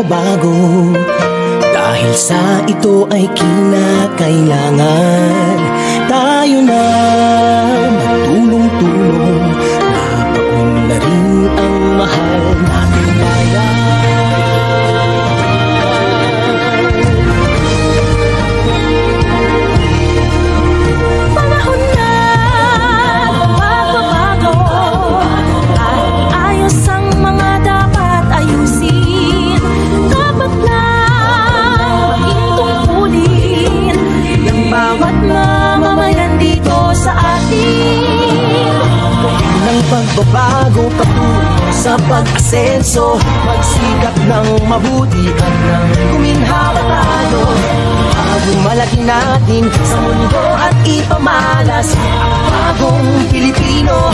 magbabago, dahil sa ito ay kinakailangan tayo na magtulong-tulong, napaunlarin ang mahal nating bayan. Panahon na magbabago, at iayos ang mga dapat ayusin. Dapat na maging tungkulin ng bawat mamamayan dito sa atin. Ng pagbabago patungo sa pag-asenso, magsikap ng mabuti at nang kuminhawa tayo. Malaki natin sa mundo at ipamalas ang bagong Pilipino.